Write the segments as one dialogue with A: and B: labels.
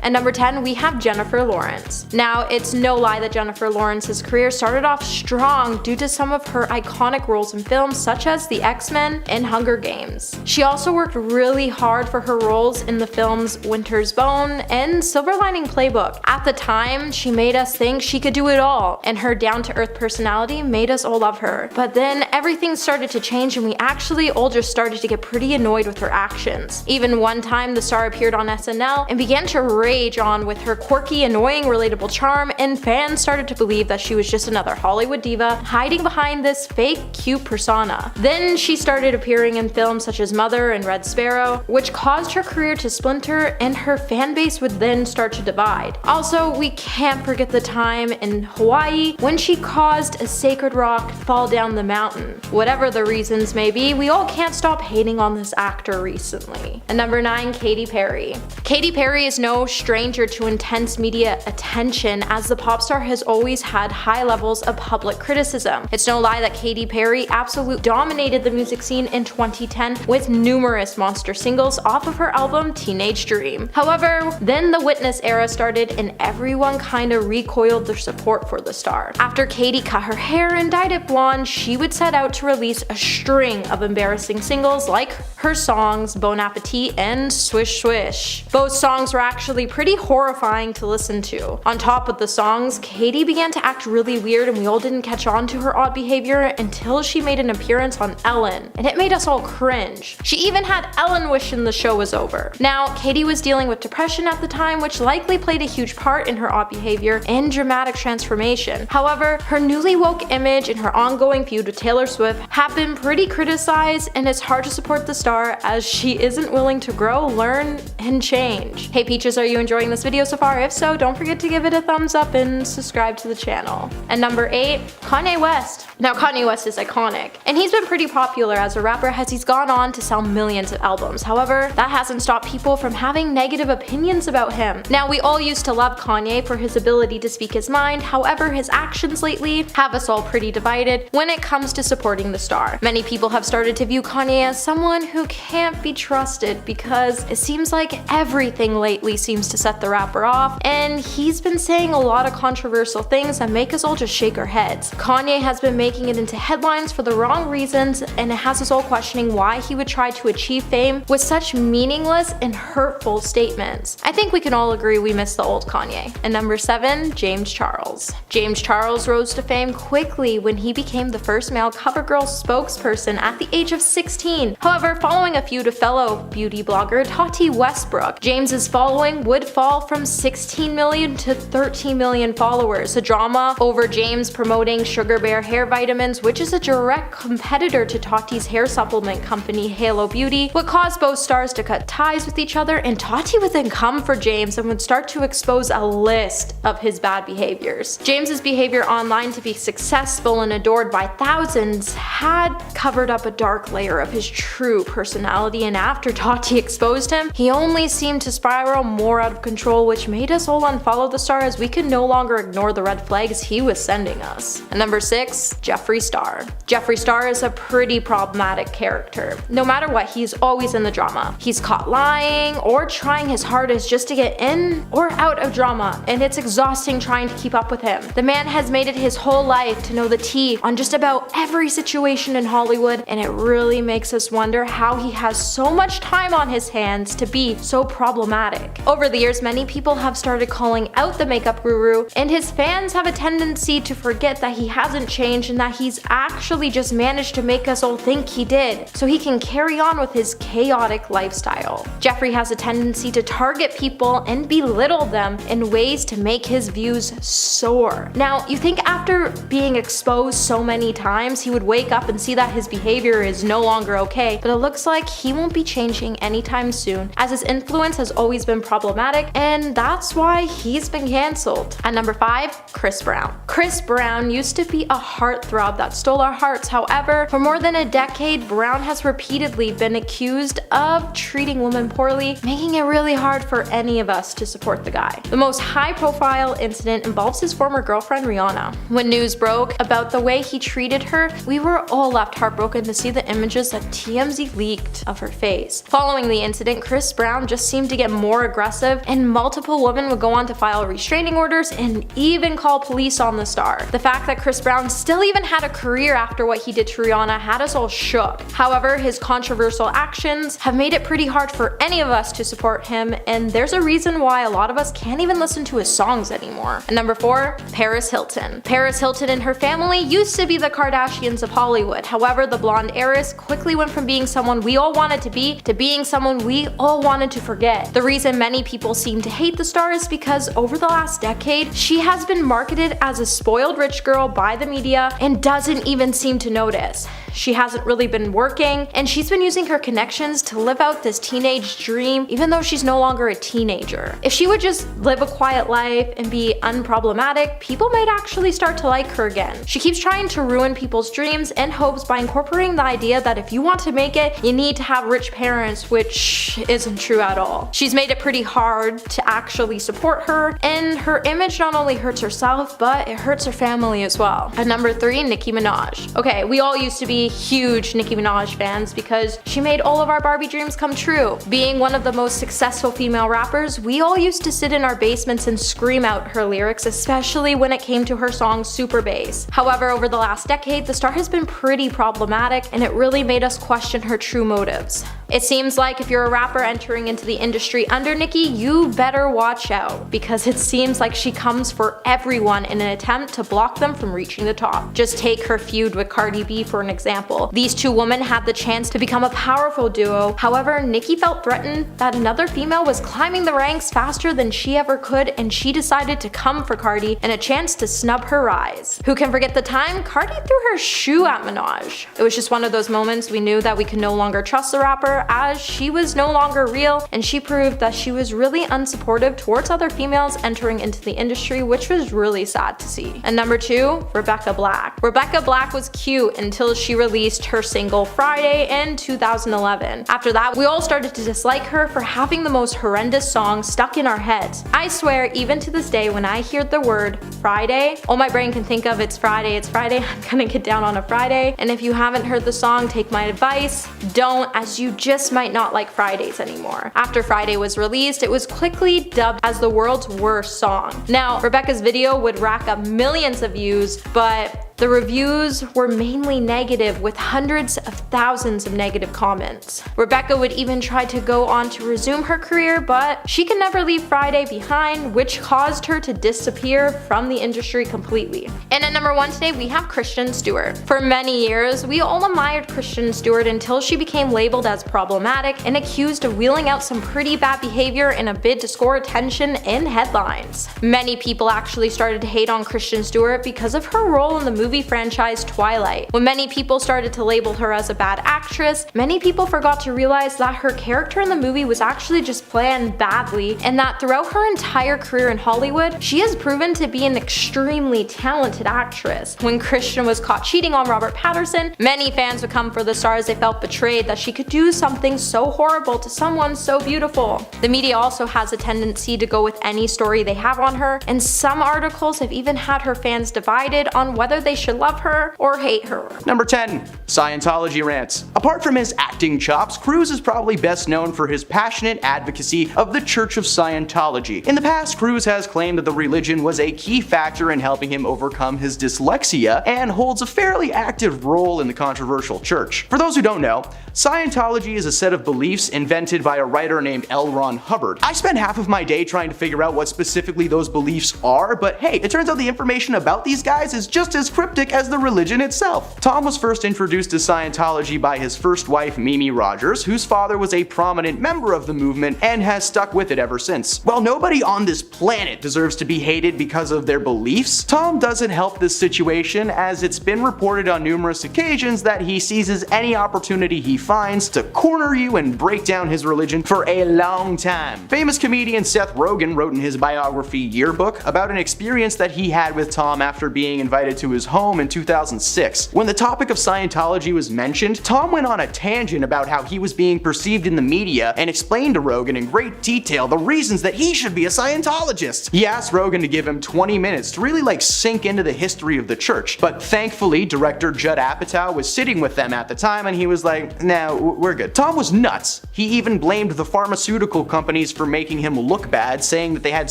A: And number 10, we have Jennifer Lawrence. Now, it's no lie that Jennifer Lawrence's career started off strong due to some of her iconic roles in films such as The X-Men and Hunger Games. She also worked really hard for her roles in the films Winter's Bone and Silver Lining Playbook. At the time, she made us think she could do it all, and her down-to-earth personality made us all love her. But then everything started to change and we actually all just started to get pretty annoyed with her actions. Even one time, the star appeared on SNL and began to rage on with her quirky, annoying, relatable charm, and fans started to believe that she was just another Hollywood diva hiding behind this fake cute persona. Then she started appearing in films such as Mother and Red Sparrow, which caused her career to splinter and her fan base would then start to divide. Also, we can't forget the time in Hawaii when she caused a sacred rock to fall down the mountain. Whatever the reasons may be, we all can't stop hating on this actor recently. And number 9, Katy Perry. Katy Perry is no stranger to intense media attention, as the pop star has always had high levels of public criticism. It's no lie that Katy Perry absolutely dominated the music scene in 2010 with numerous monster singles off of her album Teenage Dream. However, then the Witness era started and everyone kinda recoiled their support for the star. After Katy cut her hair and dyed it blonde, she would set out to release a string of embarrassing singles like her songs Bon Appetit and Swish Swish. Both songs were actually pretty horrifying to listen to. On top of the songs, Katy began to act really weird and we all didn't catch on to her odd behavior until she made an appearance on Ellen, and it made us all cringe. She even had Ellen wishing the show was over. Now, Katy was dealing with depression at the time, which likely played a huge part in her odd behavior and dramatic transformation. However, her newly woke image and her ongoing feud with Taylor Swift have been pretty criticized, and it's hard to support the star as she isn't willing to grow, learn, and change. Hey Peaches, are you enjoying this video so far? If so, don't forget to give it a thumbs up and subscribe to the channel. And number 8, Kanye West. Now, Kanye West is iconic, and he's been pretty popular as a rapper as he's gone on to sell millions of albums. However, that hasn't stopped people from having negative opinions about him. Now, we all used to love Kanye for his ability to speak his mind, however, his actions lately have us all pretty divided when it comes to supporting the star. Many people have started to view Kanye as someone who can't be trusted because it seems like everything lately seems to set the rapper off, and he's been saying a lot of controversial things that make us all just shake our heads. Kanye has been making it into headlines for the wrong reasons, and it has us all questioning why he would try to achieve fame with such meaningless and hurtful statements. I think we can all agree we miss the old Kanye. And number 7, James Charles. James Charles rose to fame quickly when he became the first male CoverGirl spokesperson at the age of 16. However, following a feud with fellow beauty blogger Tati Westbrook, James's following would fall from 16 million to 13 million followers. The drama over James promoting Sugar Bear hair vitamins, which is a direct competitor to Tati's hair supplement company Halo Beauty, would cause both stars to cut ties with each other, and Tati would then come for James and would start to expose a list of his bad behaviors. James's behavior online to be successful and adored by thousands had covered up a dark layer of his true personality, and after Tati exposed him, he only seemed to spiral more out of control, which made us all unfollow the star as we could no longer ignore the red flags he was sending us. And number 6, Jeffree Star. Jeffree Star is a pretty problematic character. No matter what, he's always in the drama. He's caught lying or trying his hardest just to get in or out of drama, and it's exhausting trying to keep up with him. The man has made it his whole life to know the tea on just about every situation in Hollywood, and it really makes us wonder how he has so much time on his hands to be so problematic. Over the years, many people have started calling out the makeup guru, and his fans have a tendency to forget that he hasn't changed and that he's actually just managed to make us all think he did, so he can carry on with his chaotic lifestyle. Jeffree has a tendency to target people and belittle them in ways to make his views soar. Now, you think after being exposed so many times, he would wake up and see that his behavior is no longer okay, but it looks like he won't be changing anytime soon, as his influence has always been problematic, and that's why he's been cancelled. At number 5, Chris Brown. Chris Brown used to be a heartthrob that stole our hearts. However, for more than a decade, Brown has repeatedly been accused of treating women poorly, making it really hard for any of us to support the guy. The most high-profile incident involves his former girlfriend Rihanna. When news broke about the way he treated her, we were all left heartbroken to see the images that TMZ leaked of her face. Following the incident, Chris Brown just seemed to get more aggressive, and multiple women would go on to file restraining orders and even call police on the star. The fact that Chris Brown still even had a career after what he did to Rihanna had us all shook. However, his controversial actions have made it pretty hard for any of us to support him, and there's a reason why a lot of us can't even listen to his songs anymore. And number 4, Paris Hilton. Paris Hilton and her family used to be the Kardashians of Hollywood. However, the blonde heiress quickly went from being someone we all wanted to be being someone we all wanted to forget. The reason many people seem to hate the star is because over the last decade, she has been marketed as a spoiled rich girl by the media and doesn't even seem to notice. She hasn't really been working, and she's been using her connections to live out this teenage dream even though she's no longer a teenager. If she would just live a quiet life and be unproblematic, people might actually start to like her again. She keeps trying to ruin people's dreams and hopes by incorporating the idea that if you want to make it, you need to have rich parents, which isn't true at all. She's made it pretty hard to actually support her, and her image not only hurts herself, but it hurts her family as well. And number 3, Nicki Minaj. Okay, we all used to be huge Nicki Minaj fans because she made all of our Barbie dreams come true. Being one of the most successful female rappers, we all used to sit in our basements and scream out her lyrics, especially when it came to her song Super Bass. However, over the last decade, the star has been pretty problematic, and it really made us question her true motives. It seems like if you're a rapper entering into the industry under Nicki, you better watch out, because it seems like she comes for everyone in an attempt to block them from reaching the top. Just take her feud with Cardi B for an example. These two women had the chance to become a powerful duo. However, Nicki felt threatened that another female was climbing the ranks faster than she ever could, and she decided to come for Cardi in a chance to snub her rise. Who can forget the time Cardi threw her shoe at Minaj? It was just one of those moments we knew that we could no longer trust the rapper, as she was no longer real, and she proved that she was really unsupportive towards other females entering into the industry, which was really sad to see. And number 2, Rebecca Black. Rebecca Black was cute until she released her single Friday in 2011. After that, we all started to dislike her for having the most horrendous song stuck in our heads. I swear, even to this day, when I hear the word Friday, all my brain can think of it's Friday, I'm gonna get down on a Friday. And if you haven't heard the song, take my advice, don't, as you just might not like Fridays anymore. After Friday was released, it was quickly dubbed as the world's worst song. Now, Rebecca's video would rack up millions of views, but the reviews were mainly negative, with hundreds of thousands of negative comments. Rebecca would even try to go on to resume her career, but she could never leave Friday behind, which caused her to disappear from the industry completely. And at number 1 today, we have Kristen Stewart. For many years, we all admired Kristen Stewart until she became labeled as problematic and accused of wheeling out some pretty bad behavior in a bid to score attention in headlines. Many people actually started to hate on Kristen Stewart because of her role in the movie franchise Twilight. When many people started to label her as a bad actress, many people forgot to realize that her character in the movie was actually just planned badly, and that throughout her entire career in Hollywood, she has proven to be an extremely talented actress. When Kristen was caught cheating on Robert Pattinson, many fans would come for the star as they felt betrayed that she could do something so horrible to someone so beautiful. The media also has a tendency to go with any story they have on her, and some articles have even had her fans divided on whether they should love her or hate her.
B: Number 10. Scientology rants. Apart from his acting chops, Cruz is probably best known for his passionate advocacy of the Church of Scientology. In the past, Cruz has claimed that the religion was a key factor in helping him overcome his dyslexia and holds a fairly active role in the controversial church. For those who don't know, Scientology is a set of beliefs invented by a writer named L. Ron Hubbard. I spent half of my day trying to figure out what specifically those beliefs are, but hey, it turns out the information about these guys is just as cryptic as the religion itself. Tom was first introduced to Scientology by his first wife, Mimi Rogers, whose father was a prominent member of the movement and has stuck with it ever since. While nobody on this planet deserves to be hated because of their beliefs, Tom doesn't help this situation, as it's been reported on numerous occasions that he seizes any opportunity he finds to corner you and break down his religion for a long time. Famous comedian Seth Rogen wrote in his biography Yearbook about an experience that he had with Tom after being invited to his home in 2006. When the topic of Scientology was mentioned, Tom went on a tangent about how he was being perceived in the media and explained to Rogan in great detail the reasons that he should be a Scientologist. He asked Rogan to give him 20 minutes to really sink into the history of the church, but thankfully director Judd Apatow was sitting with them at the time and he was like, nah, we're good. Tom was nuts. He even blamed the pharmaceutical companies for making him look bad, saying that they had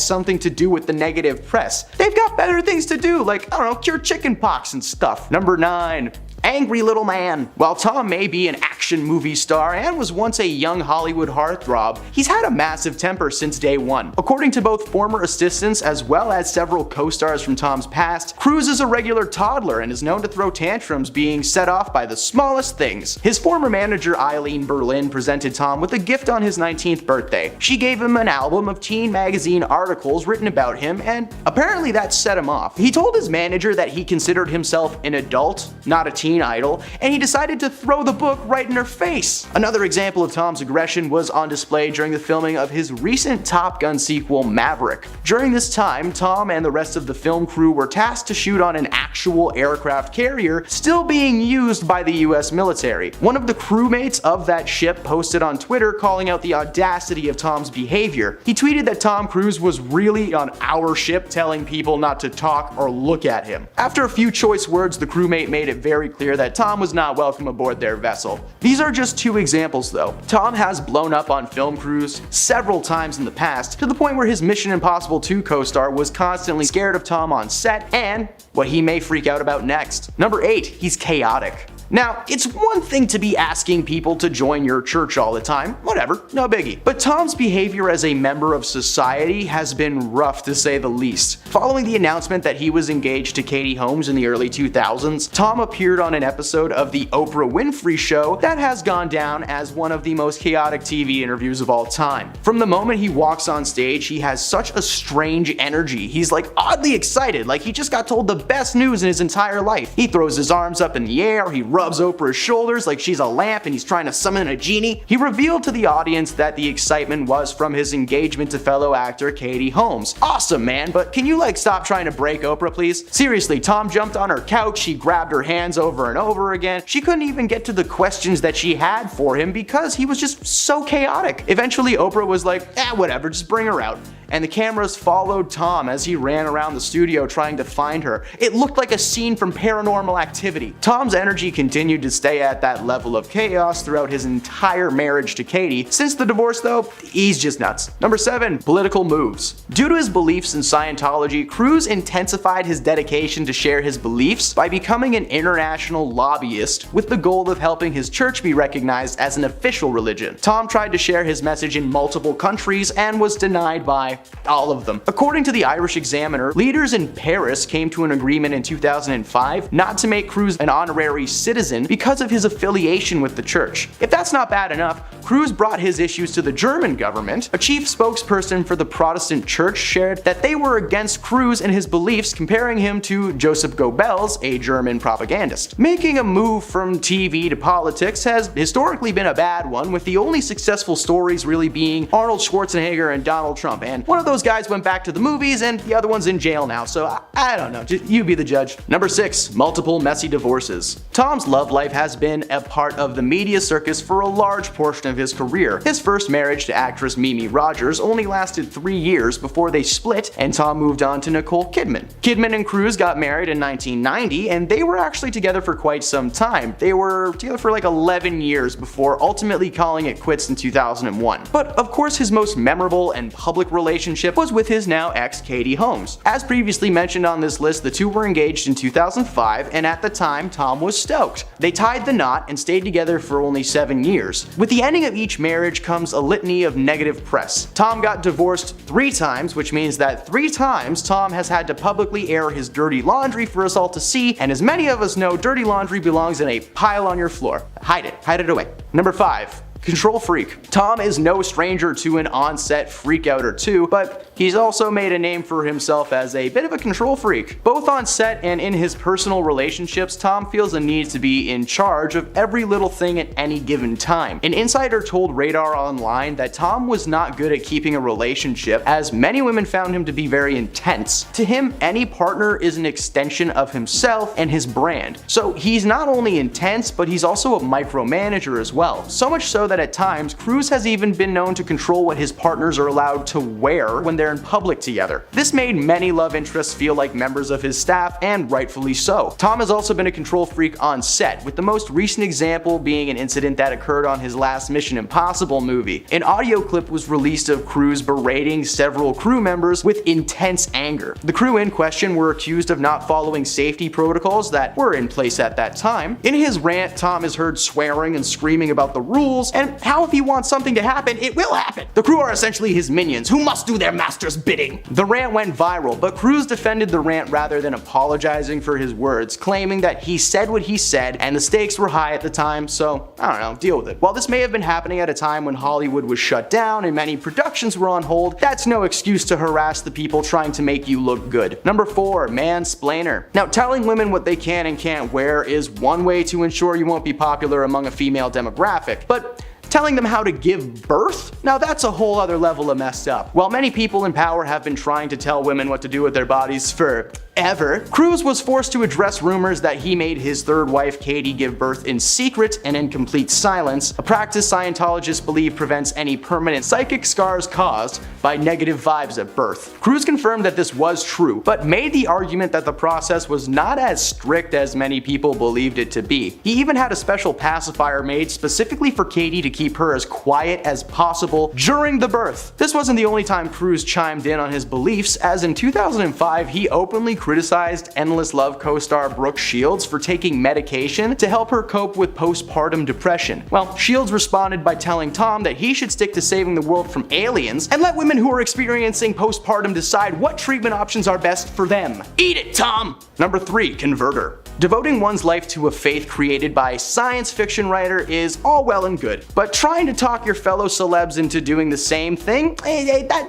B: something to do with the negative press. They've got better things to do, like, I don't know, cure chicken pox and stuff. Number 9. Angry little man. While Tom may be an action movie star and was once a young Hollywood heartthrob, he's had a massive temper since day one. According to both former assistants as well as several co-stars from Tom's past, Cruise is a regular toddler and is known to throw tantrums being set off by the smallest things. His former manager Eileen Berlin presented Tom with a gift on his 19th birthday. She gave him an album of teen magazine articles written about him, and apparently that set him off. He told his manager that he considered himself an adult, not a teen idol, and he decided to throw the book right in her face. Another example of Tom's aggression was on display during the filming of his recent Top Gun sequel, Maverick. During this time, Tom and the rest of the film crew were tasked to shoot on an actual aircraft carrier still being used by the US military. One of the crewmates of that ship posted on Twitter calling out the audacity of Tom's behavior. He tweeted that Tom Cruise was really on our ship telling people not to talk or look at him. After a few choice words, the crewmate made it very clear that Tom was not welcome aboard their vessel. These are just 2 examples though. Tom has blown up on film crews several times in the past, to the point where his Mission Impossible 2 co-star was constantly scared of Tom on set and what he may freak out about next. Number 8, he's chaotic. Now, it's one thing to be asking people to join your church all the time, whatever, no biggie. But Tom's behavior as a member of society has been rough to say the least. Following the announcement that he was engaged to Katie Holmes in the early 2000s, Tom appeared on an episode of The Oprah Winfrey Show that has gone down as one of the most chaotic TV interviews of all time. From the moment he walks on stage, he has such a strange energy. He's oddly excited, like he just got told the best news in his entire life. He throws his arms up in the air, he rubs Oprah's shoulders like she's a lamp and he's trying to summon a genie. He revealed to the audience that the excitement was from his engagement to fellow actor Katie Holmes. Awesome, man, but can you stop trying to break Oprah, please? Seriously, Tom jumped on her couch, he grabbed her hands over and over again. She couldn't even get to the questions that she had for him because he was just so chaotic. Eventually, Oprah was like, whatever, just bring her out. And the cameras followed Tom as he ran around the studio trying to find her. It looked like a scene from Paranormal Activity. Tom's energy continued to stay at that level of chaos throughout his entire marriage to Katie. Since the divorce though, he's just nuts. Number 7, political moves. Due to his beliefs in Scientology, Cruise intensified his dedication to share his beliefs by becoming an international lobbyist with the goal of helping his church be recognized as an official religion. Tom tried to share his message in multiple countries and was denied by all of them. According to the Irish Examiner, leaders in Paris came to an agreement in 2005 not to make Cruise an honorary citizen because of his affiliation with the church. If that's not bad enough, Cruise brought his issues to the German government. A chief spokesperson for the Protestant church shared that they were against Cruise and his beliefs, comparing him to Joseph Goebbels, a German propagandist. Making a move from TV to politics has historically been a bad one, with the only successful stories really being Arnold Schwarzenegger and Donald Trump, and one of those guys went back to the movies and the other one's in jail now, so I don't know, you be the judge. Number 6, multiple messy divorces. Tom's love life has been a part of the media circus for a large portion of his career. His first marriage to actress Mimi Rogers only lasted 3 years before they split and Tom moved on to Nicole Kidman. Kidman and Cruise got married in 1990 and they were actually together for quite some time. They were together for 11 years before ultimately calling it quits in 2001. But of course his most memorable and public relationship was with his now ex Katie Holmes. As previously mentioned on this list, the two were engaged in 2005 and at the time Tom was stoked. They tied the knot and stayed together for only 7 years. With the ending of each marriage comes a litany of negative press. Tom got divorced 3 times, which means that 3 times Tom has had to publicly air his dirty laundry for us all to see, and as many of us know, dirty laundry belongs in a pile on your floor. Hide it away. Number 5. control freak. Tom is no stranger to an on-set freakout or two, but he's also made a name for himself as a bit of a control freak. Both on set and in his personal relationships, Tom feels a need to be in charge of every little thing at any given time. An insider told Radar Online that Tom was not good at keeping a relationship, as many women found him to be very intense. To him, any partner is an extension of himself and his brand. So he's not only intense, but he's also a micromanager as well. So much so that at times, Cruise has even been known to control what his partners are allowed to wear when they're in public together. This made many love interests feel like members of his staff, and rightfully so. Tom has also been a control freak on set, with the most recent example being an incident that occurred on his last Mission Impossible movie. An audio clip was released of Cruise berating several crew members with intense anger. The crew in question were accused of not following safety protocols that were in place at that time. In his rant, Tom is heard swearing and screaming about the rules, and how if he wants something to happen, it will happen. The crew are essentially his minions, who must do their master's bidding. The rant went viral, but Cruise defended the rant rather than apologizing for his words, claiming that he said what he said and the stakes were high at the time, so I don't know, deal with it. While this may have been happening at a time when Hollywood was shut down and many productions were on hold, that's no excuse to harass the people trying to make you look good. Number 4, mansplainer. Now, telling women what they can and can't wear is one way to ensure you won't be popular among a female demographic, but telling them how to give birth? Now that's a whole other level of messed up. While many people in power have been trying to tell women what to do with their bodies forever, Cruise was forced to address rumors that he made his third wife Katie give birth in secret and in complete silence, a practice Scientologists believe prevents any permanent psychic scars caused by negative vibes at birth. Cruise confirmed that this was true, but made the argument that the process was not as strict as many people believed it to be. He even had a special pacifier made specifically for Katie to keep her as quiet as possible during the birth. This wasn't the only time Cruise chimed in on his beliefs, as in 2005 he openly criticized Endless Love co-star Brooke Shields for taking medication to help her cope with postpartum depression. Well, Shields responded by telling Tom that he should stick to saving the world from aliens and let women who are experiencing postpartum decide what treatment options are best for them. Eat it, Tom! Number 3, converter. Devoting one's life to a faith created by a science fiction writer is all well and good, but trying to talk your fellow celebs into doing the same thing,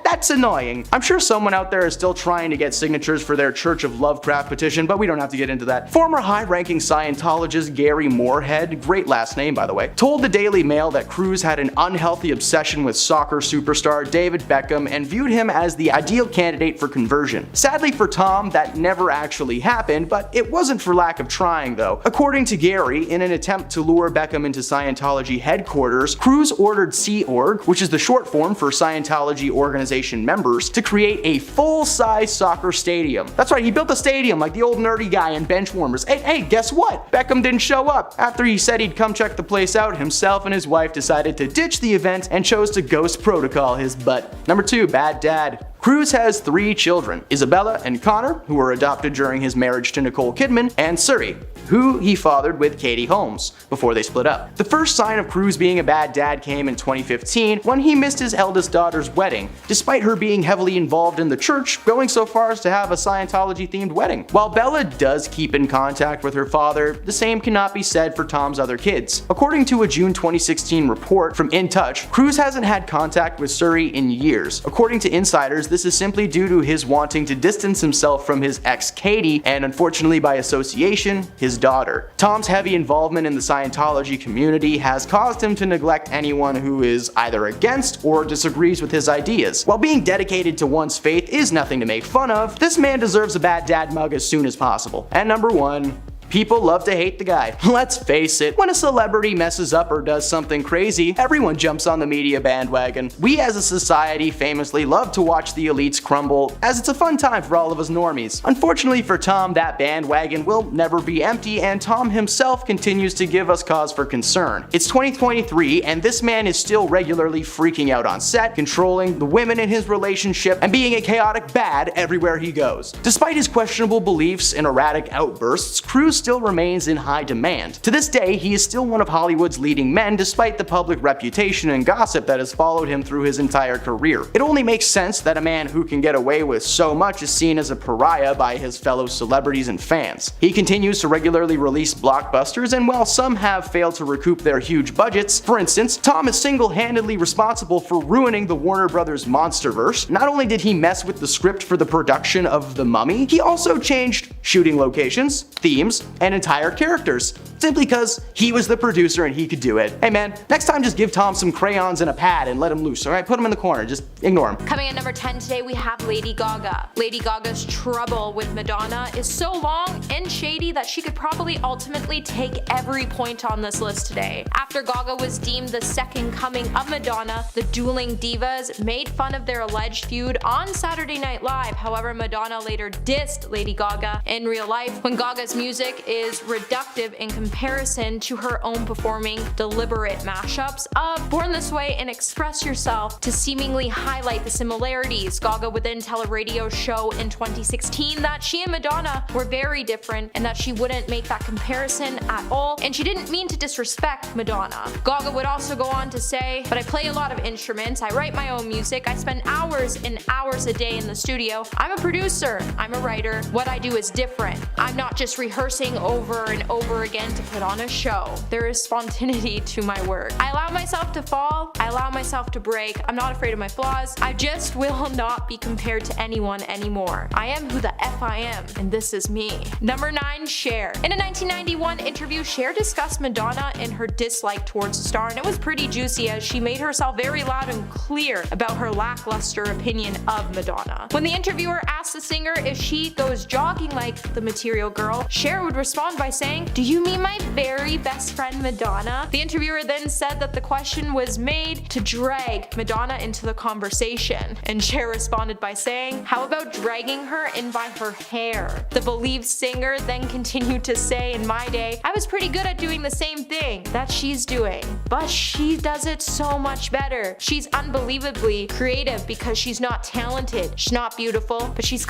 B: that's annoying. I'm sure someone out there is still trying to get signatures for their Church of Lovecraft petition, but we don't have to get into that. Former high-ranking Scientologist Gary Moorhead, great last name by the way, told the Daily Mail that Cruise had an unhealthy obsession with soccer superstar David Beckham and viewed him as the ideal candidate for conversion. Sadly for Tom, that never actually happened, but it wasn't for lack of trying though. According to Gary, in an attempt to lure Beckham into Scientology headquarters, Cruise ordered Sea Org, which is the short form for Scientology organization members, to create a full-size soccer stadium. That's right, he built a stadium like the old nerdy guy in Benchwarmers. Hey, guess what? Beckham didn't show up. After he said he'd come check the place out, himself and his wife decided to ditch the event and chose to ghost protocol his butt. Number 2, bad dad. Cruise has 3 children, Isabella and Connor, who were adopted during his marriage to Nicole Kidman, and Suri, who he fathered with Katie Holmes before they split up. The first sign of Cruise being a bad dad came in 2015 when he missed his eldest daughter's wedding, despite her being heavily involved in the church, going so far as to have a Scientology-themed wedding. While Bella does keep in contact with her father, the same cannot be said for Tom's other kids. According to a June 2016 report from In Touch, Cruise hasn't had contact with Suri in years. According to insiders, this is simply due to his wanting to distance himself from his ex Katie, and unfortunately by association, his daughter. Tom's heavy involvement in the Scientology community has caused him to neglect anyone who is either against or disagrees with his ideas. While being dedicated to one's faith is nothing to make fun of, this man deserves a bad dad mug as soon as possible. And number 1, people love to hate the guy. Let's face it, when a celebrity messes up or does something crazy, everyone jumps on the media bandwagon. We as a society famously love to watch the elites crumble, as it's a fun time for all of us normies. Unfortunately for Tom, that bandwagon will never be empty, and Tom himself continues to give us cause for concern. It's 2023, and this man is still regularly freaking out on set, controlling the women in his relationship, and being a chaotic bad everywhere he goes. Despite his questionable beliefs and erratic outbursts, Cruise Cruise still remains in high demand. To this day, he is still one of Hollywood's leading men despite the public reputation and gossip that has followed him through his entire career. It only makes sense that a man who can get away with so much is seen as a pariah by his fellow celebrities and fans. He continues to regularly release blockbusters, and while some have failed to recoup their huge budgets, for instance, Tom is single-handedly responsible for ruining the Warner Brothers Monsterverse. Not only did he mess with the script for the production of The Mummy, he also changed shooting locations, themes, and entire characters, simply because he was the producer and he could do it. Hey man, next time just give Tom some crayons and a pad and let him loose, alright? Put him in the corner, just ignore him.
A: Coming at number 10 today, we have Lady Gaga. Lady Gaga's trouble with Madonna is so long and shady that she could probably ultimately take every point on this list today. After Gaga was deemed the second coming of Madonna, the dueling divas made fun of their alleged feud on Saturday Night Live. However, Madonna later dissed Lady Gaga in real life when Gaga's music is reductive in comparison to her own performing deliberate mashups of Born This Way and Express Yourself to seemingly highlight the similarities. Gaga would then tell a radio show in 2016 that she and Madonna were very different and that she wouldn't make that comparison at all, and she didn't mean to disrespect Madonna. Gaga would also go on to say, "But I play a lot of instruments, I write my own music, I spend hours and hours a day in the studio. I'm a producer, I'm a writer. What I do is different. I'm not just rehearsing over and over again to put on a show. There is spontaneity to my work. I allow myself to fall, I allow myself to break. I'm not afraid of my flaws. I just will not be compared to anyone anymore. I am who the F I am, and this is me." Number 9, Cher. In a 1991 interview, Cher discussed Madonna and her dislike towards the star, and it was pretty juicy as she made herself very loud and clear about her lackluster opinion of Madonna. When the interviewer asked the singer if she goes jogging like the Material Girl, Cher would respond by saying, "Do you mean my very best friend Madonna?" The interviewer then said that the question was made to drag Madonna into the conversation, and Cher responded by saying, "How about dragging her in by her hair?" The believed singer then continued to say, "In my day, I was pretty good at doing the same thing that she's doing, but she does it so much better. She's unbelievably creative because she's not talented, she's not beautiful, but she's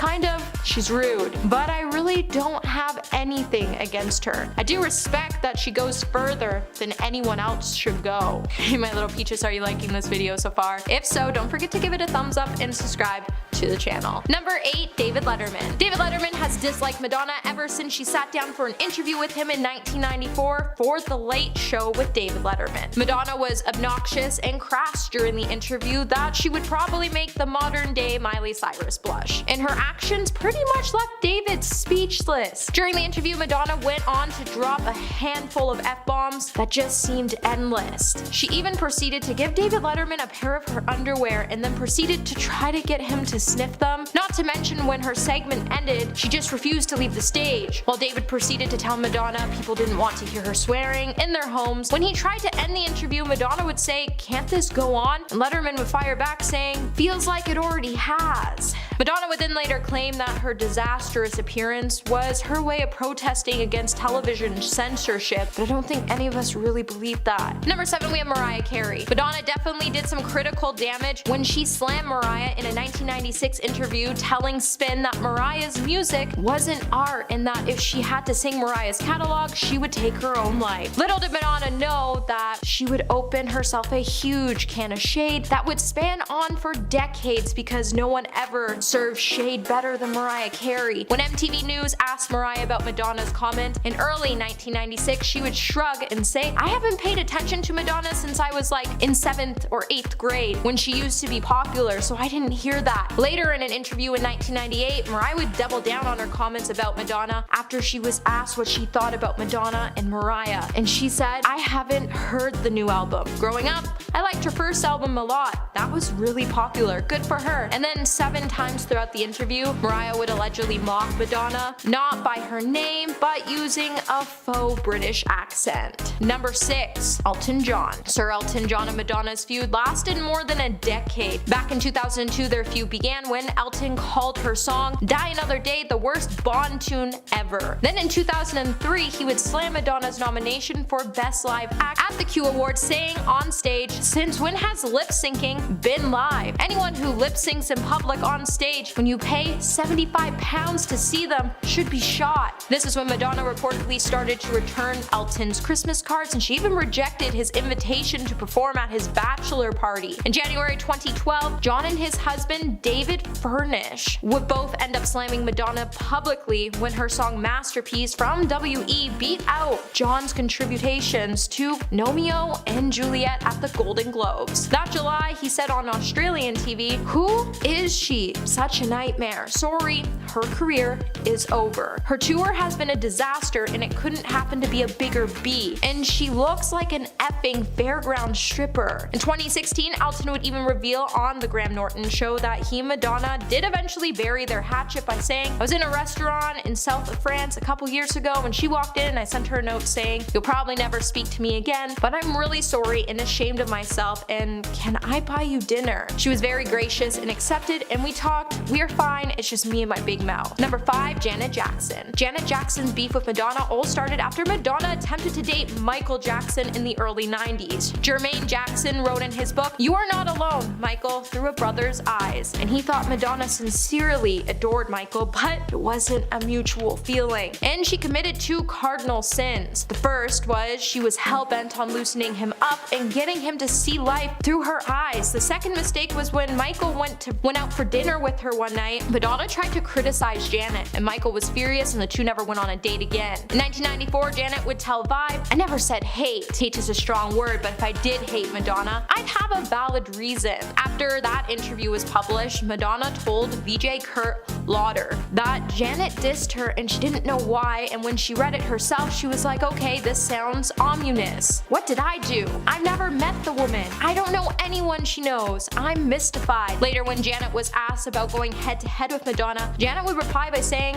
A: rude. But I really don't have anything against her. I do respect that she goes further than anyone else should go." Hey my little peaches, are you liking this video so far? If so, don't forget to give it a thumbs up and subscribe to the channel. Number 8, David Letterman. David Letterman has disliked Madonna ever since she sat down for an interview with him in 1994 for The Late Show with David Letterman. Madonna was obnoxious and crass during the interview that she would probably make the modern day Miley Cyrus blush, and her actions pretty much left David speechless. During the interview, Madonna went on to drop a handful of F-bombs that just seemed endless. She even proceeded to give David Letterman a pair of her underwear and then proceeded to try to get him to sniff them. Not to mention, when her segment ended, she just refused to leave the stage, while David proceeded to tell Madonna people didn't want to hear her swearing in their homes. When he tried to end the interview, Madonna would say, "Can't this go on?" And Letterman would fire back saying, "Feels like it already has." Madonna would then later claim that her disastrous appearance was her way of protesting against television censorship, but I don't think any of us really believe that. Number 7, we have Mariah Carey. Madonna definitely did some critical damage when she slammed Mariah in a 1996 interview, telling Spin that Mariah's music wasn't art and that if she had to sing Mariah's catalog, she would take her own life. Little did Madonna know that she would open herself a huge can of shade that would span on for decades, because no one ever served shade better than Mariah Carey. When MTV News asked Mariah about Madonna's comment in early 1996, she would shrug and say, "I haven't paid attention to Madonna since I was like in 7th or 8th grade when she used to be popular, so I didn't hear that." Later in an interview in 1998, Mariah would double down on her comments about Madonna after she was asked what she thought about Madonna and Mariah, and she said, "I haven't heard the new album. Growing up, I liked her first album a lot. That was really popular. Good for her." And then 7 times throughout the interview, Mariah would allegedly mock Madonna, not by her name, but using a faux British accent. Number 6, Elton John. Sir Elton John and Madonna's feud lasted more than a decade. Back in 2002, their feud began when Elton called her song Die Another Day the worst Bond tune ever. Then in 2003, he would slam Madonna's nomination for Best Live Act at the Q Awards, saying on stage, Since when has lip syncing been live? Anyone who lip syncs in public on stage when you pay £75 to see them should be shot. This is when Madonna reportedly started to return Elton's Christmas cards, and she even rejected his invitation to perform at his bachelor party. In January 2012, John and his husband David Furnish would both end up slamming Madonna publicly when her song Masterpiece from WE beat out John's contributions to Romeo and Juliet at the Golden Globes. That July, he said on Australian TV, "Who is she? Such a nightmare. Sorry, her career is over. Her tour has been a disaster and it couldn't happen to be a bigger B. And she looks like an effing fairground stripper." In 2016, Elton would even reveal on the Graham Norton show that he and Madonna did eventually bury their hatchet by saying, "I was in a restaurant in south of France a couple years ago when she walked in and I sent her a note saying, 'You'll probably never speak to me again, but I'm really sorry and ashamed of myself, and can I buy you dinner?' She was very gracious and accepted, and we talked. We're fine, it's just me and my big mouth." Number 5. Janet Jackson. Janet Jackson's beef with Madonna all started after Madonna attempted to date Michael Jackson in the early 90s. Jermaine Jackson wrote in his book, "You are not alone, Michael, through a brother's eyes," and he thought Madonna sincerely adored Michael, but it wasn't a mutual feeling. And she committed 2 cardinal sins. The first was she was hell-bent on loosening him up and getting him to see life through her eyes. The second mistake was when Michael went out for dinner with her one night. Madonna tried to criticize Janet, and Michael was furious, and the two never went on a date again. In 1994, Janet would tell Vibe, "I never said hate. Hate is a strong word, but if I did hate Madonna, I'd have a valid reason." After that interview was published, Madonna told VJ Kurt Lauder that Janet dissed her and she didn't know why, and when she read it herself, she was like, "Okay, this sounds ominous. What did I do? I've never met the woman. I don't know anyone she knows. I'm mystified." Later, when Janet was asked about going head-to-head with Madonna, Janet would reply by saying,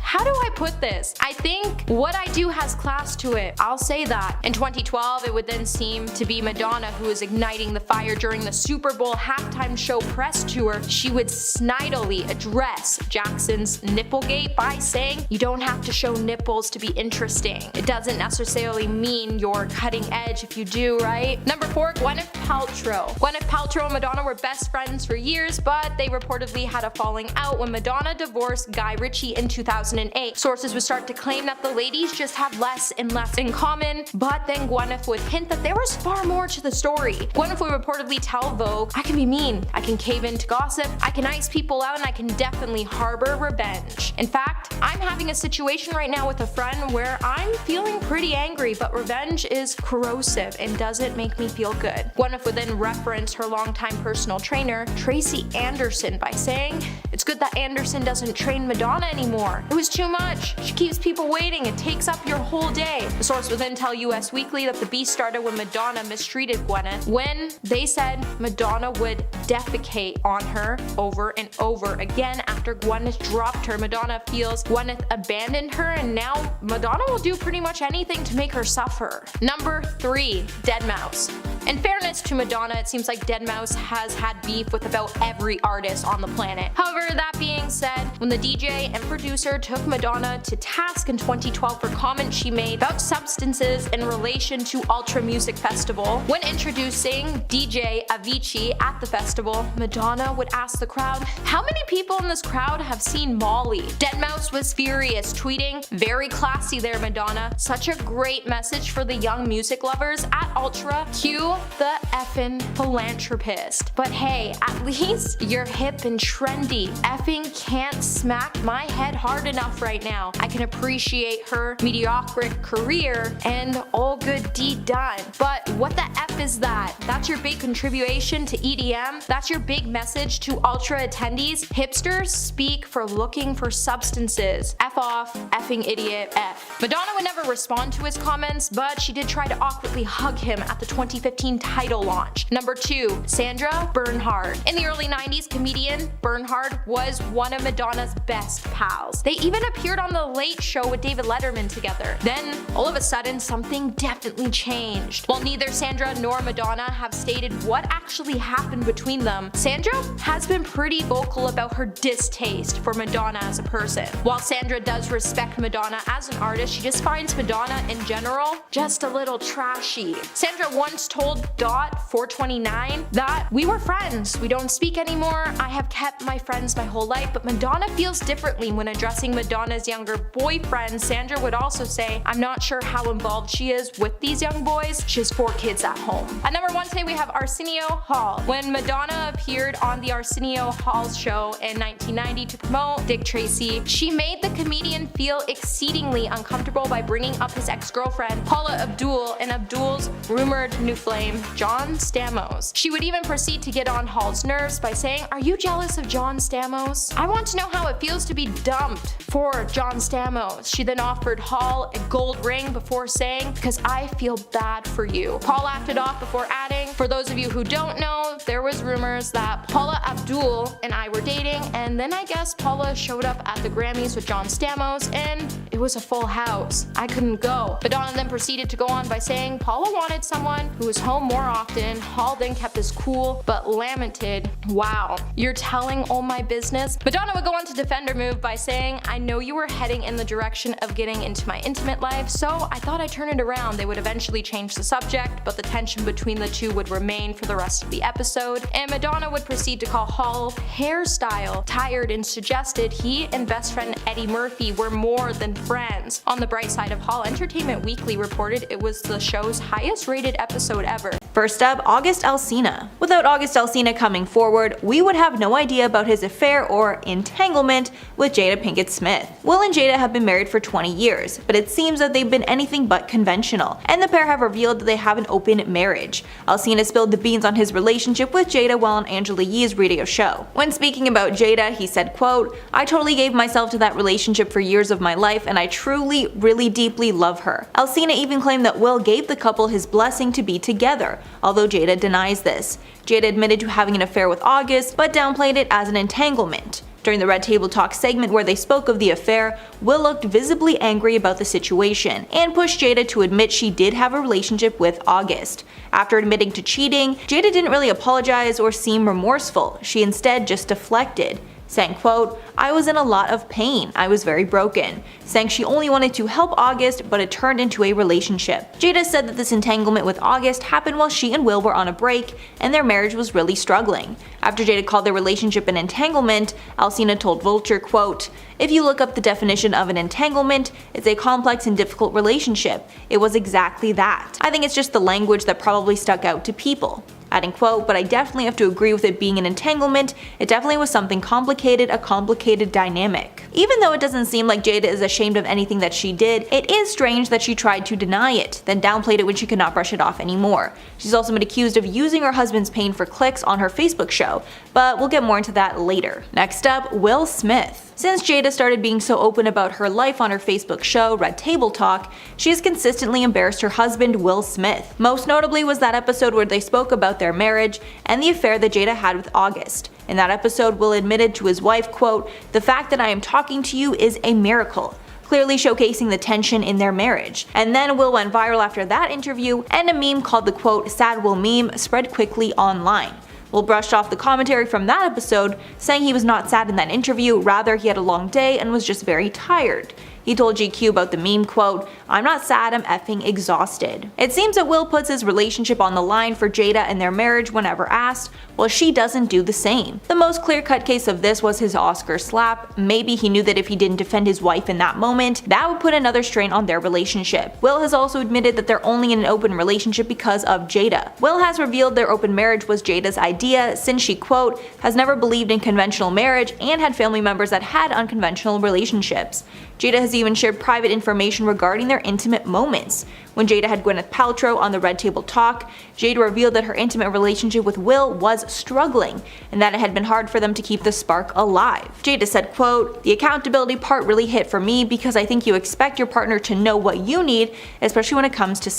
A: how do I put this? I think what I do has class to it. I'll say that." In 2012, it would then seem to be Madonna who was igniting the fire during the Super Bowl halftime show press tour. She would snidely address Jackson's nipplegate by saying, "You don't have to show nipples to be interesting. It doesn't necessarily mean you're cutting edge if you do, right?" Number 4. Gwyneth Paltrow. Gwyneth Paltrow and Madonna were best friends for years, but they reportedly had a falling out when Madonna divorced Guy Ritchie in 2008. Sources would start to claim that the ladies just had less and less in common, but then Gwyneth would hint that there was far more to the story. Gwyneth would reportedly tell Vogue, "I can be mean, I can cave into gossip, I can ice people out, and I can definitely harbor revenge. In fact, I'm having a situation right now with a friend where I'm feeling pretty angry, but revenge is corrosive and doesn't make me feel good." Gwyneth would then reference her longtime personal trainer, Tracy Anderson, by saying, "It's good that Anderson doesn't train Madonna anymore. It was too much. She keeps people waiting. It takes up your whole day." The source would then tell US Weekly that the beef started when Madonna mistreated Gwyneth, when they said Madonna would defecate on her over and over again after Gwyneth dropped her. Madonna feels Gwyneth abandoned her, and now Madonna will do pretty much anything to make her suffer. Number 3. Deadmau5. In fairness to Madonna, it seems like Deadmau5 has had beef with about every artist on the planet. However, that being said, when the DJ and producer took Madonna to task in 2012 for comments she made about substances in relation to Ultra Music Festival, when introducing DJ Avicii at the festival, Madonna would ask the crowd, "How many people in this crowd have seen Molly?" Deadmau5 was furious, tweeting, "Very classy there, Madonna. Such a great message for the young music lovers at Ultra. Cue the effing philanthropist. But hey, at least you're hip and trendy. Effing can't smack my head hard enough right now. I can appreciate her mediocre career and all good deed done. But what the F is that? That's your big contribution to EDM? That's your big message to Ultra attendees? Hipsters speak for looking for substances. F off, effing idiot, F." Madonna would never respond to his comments, but she did try to awkwardly hug him at the 2015 title launch. Number 2. Sandra Bernhard. In the early 90s, comedian Bernhard was one of Madonna's Madonna's best pals. They even appeared on The Late Show with David Letterman together. Then, all of a sudden, something definitely changed. While neither Sandra nor Madonna have stated what actually happened between them, Sandra has been pretty vocal about her distaste for Madonna as a person. While Sandra does respect Madonna as an artist, she just finds Madonna in general just a little trashy. Sandra once told Dot 429 that we were friends, we don't speak anymore, I have kept my friends my whole life, but Madonna feels differently. When addressing Madonna's younger boyfriend, Sandra would also say, I'm not sure how involved she is with these young boys, she has 4 kids at home. At number 1 today we have Arsenio Hall. When Madonna appeared on the Arsenio Hall show in 1990 to promote Dick Tracy, she made the comedian feel exceedingly uncomfortable by bringing up his ex-girlfriend Paula Abdul and Abdul's rumored new flame, John Stamos. She would even proceed to get on Hall's nerves by saying, are you jealous of John Stamos? I want to know how it feels to be dumped for John Stamos. She then offered Hall a gold ring before saying, because I feel bad for you. Paul laughed it off before adding, for those of you who don't know, there was rumors that Paula Abdul and I were dating, and then I guess Paula showed up at the Grammys with John Stamos, and it was a full house. I couldn't go. Madonna then proceeded to go on by saying Paula wanted someone who was home more often. Hall then kept his cool, but lamented, wow, you're telling all my business? Madonna would go on to defend her move by saying, I know you were heading in the direction of getting into my intimate life, so I thought I'd turn it around. They would eventually change the subject, but the tension between the two would remain for the rest of the episode, and Madonna would proceed to call Hall's hairstyle tired and suggested he and best friend Eddie Murphy were more than friends. On the bright side of Hall, Entertainment Weekly reported it was the show's highest rated episode ever.
C: First up, August Alsina. Without August Alsina coming forward, we would have no idea about his affair or entanglement with Jada Pinkett Smith. Will and Jada have been married for 20 years, but it seems that they've been anything but conventional, and the pair have revealed that they have an open marriage. Alsina spilled the beans on his relationship with Jada while on Angela Yee's radio show. When speaking about Jada, he said, quote, I totally gave myself to that relationship for years of my life, and I truly, really deeply love her. Alsina even claimed that Will gave the couple his blessing to be together, although Jada denies this. Jada admitted to having an affair with August, but downplayed it as an entanglement. During the Red Table Talk segment where they spoke of the affair, Will looked visibly angry about the situation, and pushed Jada to admit she did have a relationship with August. After admitting to cheating, Jada didn't really apologize or seem remorseful, she instead just deflected, saying, quote, I was in a lot of pain, I was very broken, saying she only wanted to help August, but it turned into a relationship. Jada said that this entanglement with August happened while she and Will were on a break, and their marriage was really struggling. After Jada called their relationship an entanglement, Alsina told Vulture, quote, if you look up the definition of an entanglement, it's a complex and difficult relationship. It was exactly that. I think it's just the language that probably stuck out to people. Adding, quote, but I definitely have to agree with it being an entanglement, it definitely was something complicated, a complicated dynamic. Even though it doesn't seem like Jada is ashamed of anything that she did, it is strange that she tried to deny it, then downplayed it when she could not brush it off anymore. She's also been accused of using her husband's pain for clicks on her Facebook show, but we'll get more into that later. Next up, Will Smith. Since Jada started being so open about her life on her Facebook show, Red Table Talk, she has consistently embarrassed her husband, Will Smith. Most notably was that episode where they spoke about their marriage and the affair that Jada had with August. In that episode, Will admitted to his wife, quote, the fact that I am talking to you is a miracle, clearly showcasing the tension in their marriage. And then Will went viral after that interview, and a meme called the quote, sad Will meme spread quickly online. Will brushed off the commentary from that episode, saying he was not sad in that interview, rather he had a long day and was just very tired. He told GQ about the meme, quote, I'm not sad, I'm effing exhausted. It seems that Will puts his relationship on the line for Jada and their marriage whenever asked, while she doesn't do the same. The most clear-cut case of this was his Oscar slap. Maybe he knew that if he didn't defend his wife in that moment, that would put another strain on their relationship. Will has also admitted that they're only in an open relationship because of Jada. Will has revealed their open marriage was Jada's idea, since she, quote, has never believed in conventional marriage and had family members that had unconventional relationships. Jada has even shared private information regarding their intimate moments. When Jada had Gwyneth Paltrow on the Red Table Talk, Jada revealed that her intimate relationship with Will was struggling, and that it had been hard for them to keep the spark alive. Jada said, quote, the accountability part really hit for me because I think you expect your partner to know what you need, especially when it comes to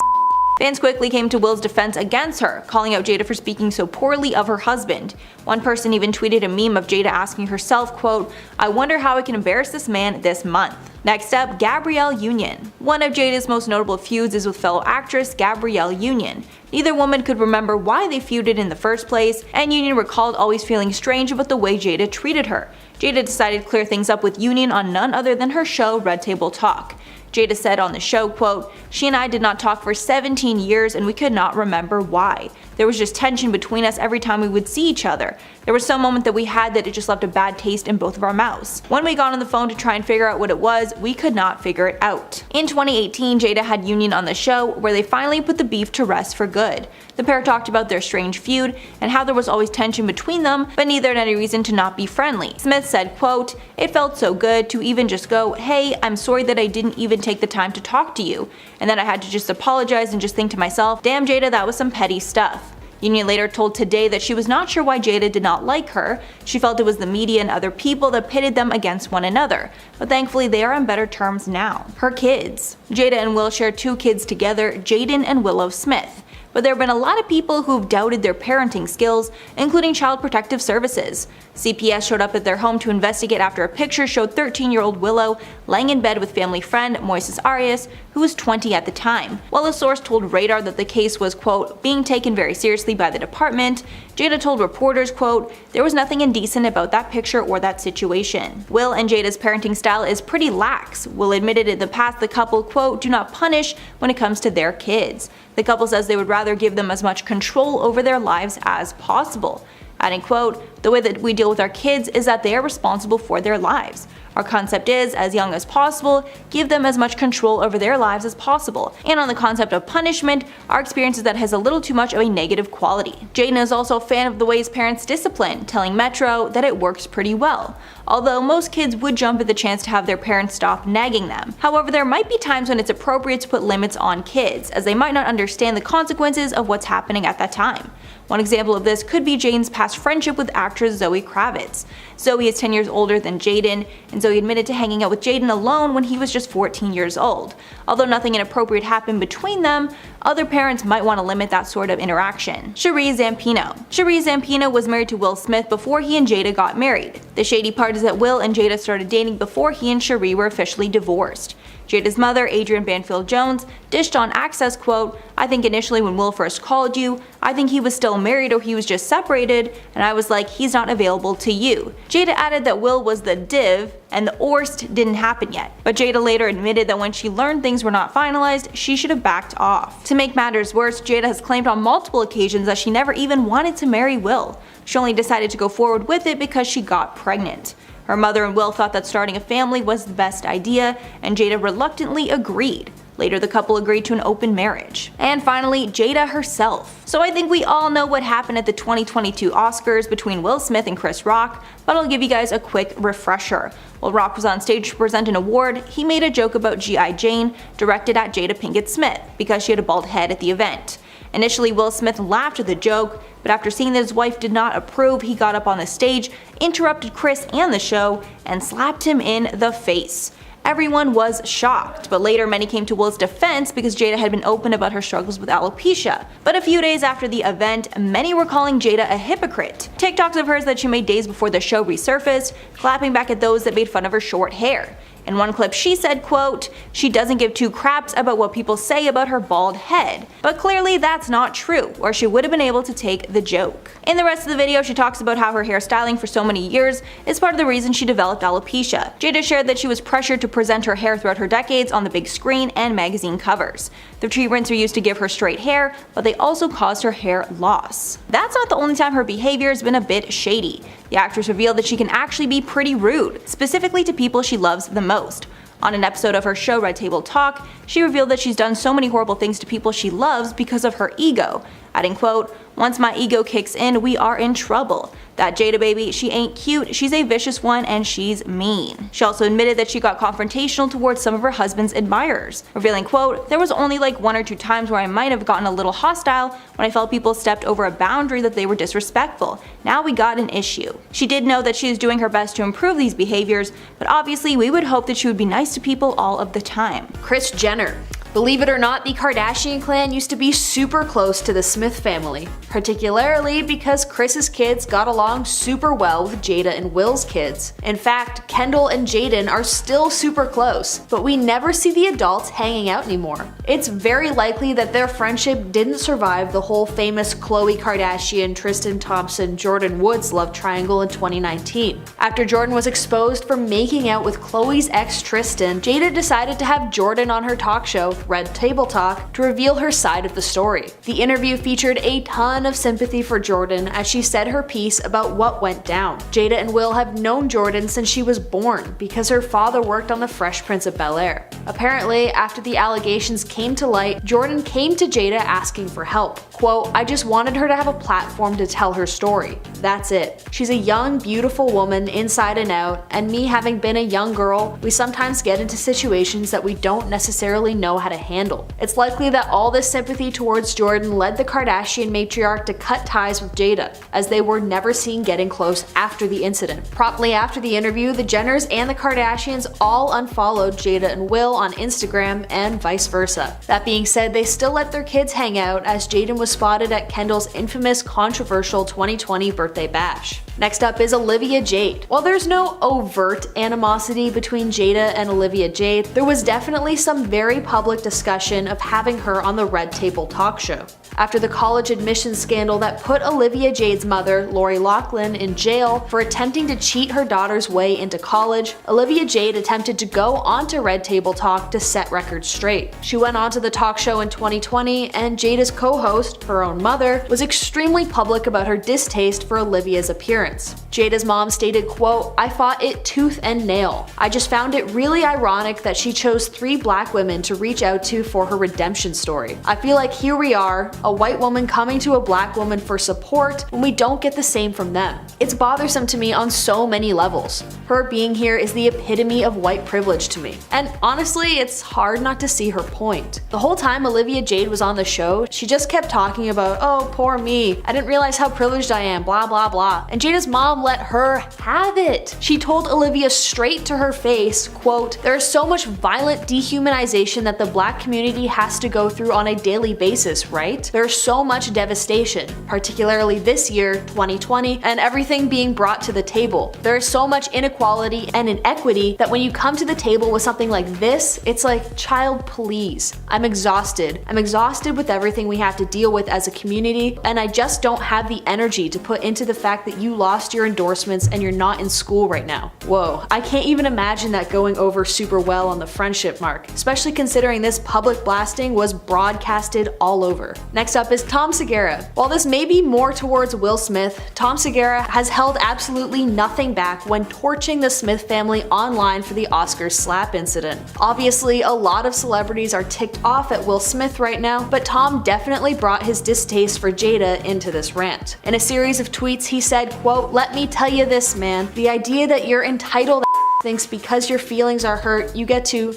C: Fans quickly came to Will's defense against her, calling out Jada for speaking so poorly of her husband. One person even tweeted a meme of Jada asking herself, quote, "I wonder how I can embarrass this man this month." Next up, Gabrielle Union. One of Jada's most notable feuds is with fellow actress Gabrielle Union. Neither woman could remember why they feuded in the first place, and Union recalled always feeling strange about the way Jada treated her. Jada decided to clear things up with Union on none other than her show Red Table Talk. Jada said on the show, quote, "She and I did not talk for 17 years and we could not remember why. There was just tension between us every time we would see each other. There was some moment that we had that it just left a bad taste in both of our mouths. When we got on the phone to try and figure out what it was, we could not figure it out." In 2018, Jada had Union on the show where they finally put the beef to rest for good. The pair talked about their strange feud and how there was always tension between them, but neither had any reason to not be friendly. Smith said, quote, "It felt so good to even just go, hey, I'm sorry that I didn't even take the time to talk to you, and then I had to just apologize and just think to myself, damn Jada, that was some petty stuff." Union later told Today that she was not sure why Jada did not like her. She felt it was the media and other people that pitted them against one another, but thankfully they are on better terms now. Her kids. Jada and Will share 2 kids together, Jaden and Willow Smith. But there have been a lot of people who've doubted their parenting skills, including Child Protective Services. CPS showed up at their home to investigate after a picture showed 13-year-old Willow laying in bed with family friend Moises Arias, who was 20 at the time. While a source told Radar that the case was, quote, being taken very seriously by the department, Jada told reporters, quote, "There was nothing indecent about that picture or that situation." Will and Jada's parenting style is pretty lax. Will admitted in the past the couple, quote, "do not punish when it comes to their kids." The couple says they would rather give them as much control over their lives as possible. Adding, quote, "The way that we deal with our kids is that they are responsible for their lives. Our concept is, as young as possible, give them as much control over their lives as possible. And on the concept of punishment, our experience is that it has a little too much of a negative quality." Jaden is also a fan of the ways parents discipline, telling Metro that it works pretty well. Although most kids would jump at the chance to have their parents stop nagging them. However, there might be times when it's appropriate to put limits on kids, as they might not understand the consequences of what's happening at that time. One example of this could be Jaden's past friendship with actress Zoe Kravitz. Zoe is 10 years older than Jaden, and Zoe admitted to hanging out with Jaden alone when he was just 14 years old. Although nothing inappropriate happened between them, other parents might want to limit that sort of interaction. Cherie Zampino. Cherie Zampino was married to Will Smith before he and Jada got married. The shady part is that Will and Jada started dating before he and Cherie were officially divorced. Jada's mother, Adrienne Banfield Jones, dished on Access, quote, "I think initially when Will first called you, I think he was still married or he was just separated, and I was like, he's not available to you." Jada added that Will was the div, and the orst didn't happen yet. But Jada later admitted that when she learned things were not finalized, she should have backed off. To make matters worse, Jada has claimed on multiple occasions that she never even wanted to marry Will. She only decided to go forward with it because she got pregnant. Her mother and Will thought that starting a family was the best idea, and Jada reluctantly agreed. Later, the couple agreed to an open marriage. And finally, Jada herself. So I think we all know what happened at the 2022 Oscars between Will Smith and Chris Rock, but I'll give you guys a quick refresher. While Rock was on stage to present an award, he made a joke about G.I. Jane, directed at Jada Pinkett Smith, because she had a bald head at the event. Initially, Will Smith laughed at the joke, but after seeing that his wife did not approve, he got up on the stage, interrupted Chris and the show, and slapped him in the face. Everyone was shocked, but later many came to Will's defense because Jada had been open about her struggles with alopecia. But a few days after the event, many were calling Jada a hypocrite. TikToks of hers that she made days before the show resurfaced, clapping back at those that made fun of her short hair. In one clip she said, quote, "She doesn't give 2 craps about what people say about her bald head." But clearly that's not true, or she would have been able to take the joke. In the rest of the video, she talks about how her hairstyling for so many years is part of the reason she developed alopecia. Jada shared that she was pressured to present her hair throughout her decades on the big screen and magazine covers. The treatments are used to give her straight hair, but they also caused her hair loss. That's not the only time her behavior has been a bit shady. The actress revealed that she can actually be pretty rude, specifically to people she loves the most. On an episode of her show Red Table Talk, she revealed that she's done so many horrible things to people she loves because of her ego, adding, quote, "Once my ego kicks in, we are in trouble. That Jada baby, she ain't cute, she's a vicious one, and she's mean." She also admitted that she got confrontational towards some of her husband's admirers, revealing, quote, "There was only like 1 or 2 times where I might have gotten a little hostile when I felt people stepped over a boundary that they were disrespectful. Now we got an issue." She did know that she is doing her best to improve these behaviors, but obviously we would hope that she would be nice to people all of the time.
A: Kris Jenner.
C: Believe it or not, the Kardashian clan used to be super close to the Smith family, particularly because Kris's kids got along super well with Jada and Will's kids. In fact, Kendall and Jaden are still super close, but we never see the adults hanging out anymore. It's very likely that their friendship didn't survive the whole famous Khloe Kardashian, Tristan Thompson, Jordan Woods love triangle in 2019. After Jordan was exposed for making out with Khloe's ex Tristan, Jada decided to have Jordan on her talk show, Red Table Talk, to reveal her side of the story. The interview featured a ton of sympathy for Jordan as she said her piece about what went down. Jada and Will have known Jordan since she was born because her father worked on the Fresh Prince of Bel-Air. Apparently, after the allegations came to light, Jordan came to Jada asking for help. Quote, "I just wanted her to have a platform to tell her story. That's it. She's a young, beautiful woman inside and out, and me having been a young girl, we sometimes get into situations that we don't necessarily know how to handle." It's likely that all this sympathy towards Jordan led the Kardashian matriarch to cut ties with Jada, as they were never seen getting close after the incident. Promptly after the interview, the Jenners and the Kardashians all unfollowed Jada and Will on Instagram and vice versa. That being said, they still let their kids hang out as Jaden was spotted at Kendall's infamous controversial 2020 birthday bash. Next up is Olivia Jade. While there's no overt animosity between Jada and Olivia Jade, there was definitely some very public discussion of having her on the Red Table Talk show. After the college admissions scandal that put Olivia Jade's mother, Lori Loughlin, in jail for attempting to cheat her daughter's way into college, Olivia Jade attempted to go onto Red Table Talk to set records straight. She went onto the talk show in 2020, and Jada's co-host, her own mother, was extremely public about her distaste for Olivia's appearance. Jada's mom stated, quote, "I fought it tooth and nail. I just found it really ironic that she chose 3 black women to reach out to for her redemption story. I feel like here we are, a white woman coming to a black woman for support when we don't get the same from them. It's bothersome to me on so many levels. Her being here is the epitome of white privilege to me." And honestly, it's hard not to see her point. The whole time Olivia Jade was on the show, she just kept talking about, "Oh, poor me. I didn't realize how privileged I am, blah blah blah." And Jada's mom let her have it. She told Olivia straight to her face, quote, "There is so much violent dehumanization that the black community has to go through on a daily basis, right? There's so much devastation, particularly this year, 2020, and everything being brought to the table. There is so much inequality and inequity that when you come to the table with something like this, it's like, child, please. I'm exhausted. I'm exhausted with everything we have to deal with as a community, and I just don't have the energy to put into the fact that you lost your endorsements and you're not in school right now." Whoa, I can't even imagine that going over super well on the friendship mark, especially considering this public blasting was broadcasted all over. Next up is Tom Segura. While this may be more towards Will Smith, Tom Segura has held absolutely nothing back when torching the Smith family online for the Oscars slap incident. Obviously, a lot of celebrities are ticked off at Will Smith right now, but Tom definitely brought his distaste for Jada into this rant. In a series of tweets, he said, quote, "Let me tell you this, man. The idea that you're entitled thinks because your feelings are hurt, you get to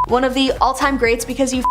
C: one of the all-time greats because you